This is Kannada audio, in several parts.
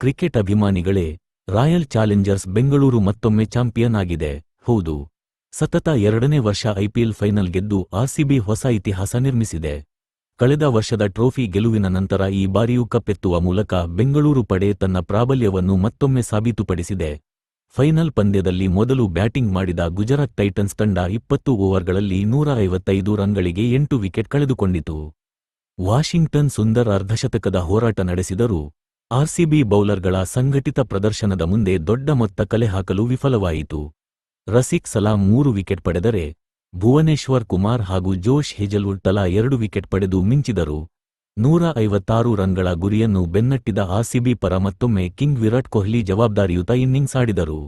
ಕ್ರಿಕೆಟ್ ಅಭಿಮಾನಿಗಳೇ, ರಾಯಲ್ ಚಾಲೆಂಜರ್ಸ್ ಬೆಂಗಳೂರು ಮತ್ತೊಮ್ಮೆ ಚಾಂಪಿಯನ್ ಆಗಿದೆ. ಹೌದು, ಸತತ 2ನೇ ವರ್ಷ ಐಪಿಎಲ್ ಫೈನಲ್ ಗೆದ್ದು ಆರ್ಸಿಬಿ ಹೊಸ ಇತಿಹಾಸ ನಿರ್ಮಿಸಿದೆ. ಕಳೆದ ವರ್ಷದ ಟ್ರೋಫಿ ಗೆಲುವಿನ ನಂತರ ಈ ಬಾರಿಯೂ ಕಪ್ ಎತ್ತುವ ಮೂಲಕ ಬೆಂಗಳೂರು ಪಡೆ ತನ್ನ ಪ್ರಾಬಲ್ಯವನ್ನು ಮತ್ತೊಮ್ಮೆ ಸಾಬೀತುಪಡಿಸಿದೆ. ಫೈನಲ್ ಪಂದ್ಯದಲ್ಲಿ ಮೊದಲು ಬ್ಯಾಟಿಂಗ್ ಮಾಡಿದ ಗುಜರಾತ್ ಟೈಟನ್ಸ್ ತಂಡ 20 ಓವರ್ಗಳಲ್ಲಿ 155 ರನ್ಗಳಿಗೆ 8 ವಿಕೆಟ್ ಕಳೆದುಕೊಂಡಿತು. ವಾಷಿಂಗ್ಟನ್ ಸುಂದರ್ ಅರ್ಧಶತಕದ ಹೋರಾಟ ನಡೆಸಿದರೂ ಆರ್ಸಿಬಿ ಬೌಲರ್ಗಳ ಸಂಘಟಿತ ಪ್ರದರ್ಶನದ ಮುಂದೆ ದೊಡ್ಡ ಮೊತ್ತ ಕಲೆ ಹಾಕಲು ವಿಫಲವಾಯಿತು. ರಸಿಕ್ ಸಲಾಂ 3 ವಿಕೆಟ್ ಪಡೆದರೆ, ಭುವನೇಶ್ವರ್ ಕುಮಾರ್ ಹಾಗೂ ಜೋಶ್ ಹೇಜಲ್ವುಡ್ ತಲಾ 2 ವಿಕೆಟ್ ಪಡೆದು ಮಿಂಚಿದರು. 156 ರನ್ಗಳ ಗುರಿಯನ್ನು ಬೆನ್ನಟ್ಟಿದ ಆರ್ಸಿಬಿ ಪರ ಮತ್ತೊಮ್ಮೆ ಕಿಂಗ್ ವಿರಾಟ್ ಕೊಹ್ಲಿ ಜವಾಬ್ದಾರಿಯುತ ಇನ್ನಿಂಗ್ಸ್ ಆಡಿದರು.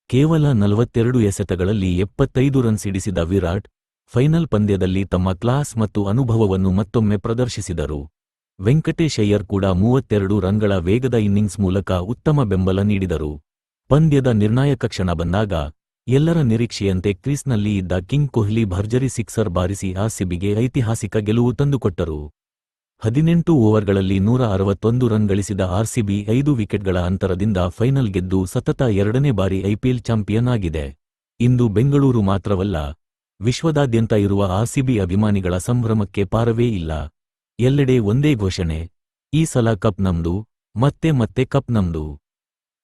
ಕೇವಲ 42 ಎಸೆತಗಳಲ್ಲಿ 75 ರನ್ ಸಿಡಿಸಿದ ವಿರಾಟ್, ಫೈನಲ್ ಪಂದ್ಯದಲ್ಲಿ ತಮ್ಮ ಕ್ಲಾಸ್ ಮತ್ತು ಅನುಭವವನ್ನು ಮತ್ತೊಮ್ಮೆ ಪ್ರದರ್ಶಿಸಿದರು. ವೆಂಕಟೇಶ್ ಅಯ್ಯರ್ ಕೂಡ 32 ರನ್ಗಳ ವೇಗದ ಇನ್ನಿಂಗ್ಸ್ ಮೂಲಕ ಉತ್ತಮ ಬೆಂಬಲ ನೀಡಿದರು. ಪಂದ್ಯದ ನಿರ್ಣಾಯಕ ಕ್ಷಣ ಬಂದಾಗ ಎಲ್ಲರ ನಿರೀಕ್ಷೆಯಂತೆ ಕ್ರೀಸ್ನಲ್ಲಿ ಇದ್ದ ಕಿಂಗ್ ಕೊಹ್ಲಿ ಭರ್ಜರಿ ಸಿಕ್ಸರ್ ಬಾರಿಸಿ ಆರ್ಸಿಬಿಗೆ ಐತಿಹಾಸಿಕ ಗೆಲುವು ತಂದುಕೊಟ್ಟರು. 18 ಓವರ್ಗಳಲ್ಲಿ 161 ರನ್ ಗಳಿಸಿದ ಆರ್ಸಿಬಿ 5 ವಿಕೆಟ್ಗಳ ಅಂತರದಿಂದ ಫೈನಲ್ ಗೆದ್ದು ಸತತ 2ನೇ ಬಾರಿ ಐಪಿಎಲ್ ಚಾಂಪಿಯನ್ ಆಗಿದೆ. ಇಂದು ಬೆಂಗಳೂರು ಮಾತ್ರವಲ್ಲ, ವಿಶ್ವದಾದ್ಯಂತ ಇರುವ ಆರ್ಸಿಬಿ ಅಭಿಮಾನಿಗಳ ಸಂಭ್ರಮಕ್ಕೆ ಪಾರವೇ ಇಲ್ಲ. ಎಲ್ಲೆಡೆ ಒಂದೇ ಘೋಷಣೆ, ಈ ಸಲ ಕಪ್ ನಮ್ದು, ಮತ್ತೆ ಕಪ್ ನಮ್ದು.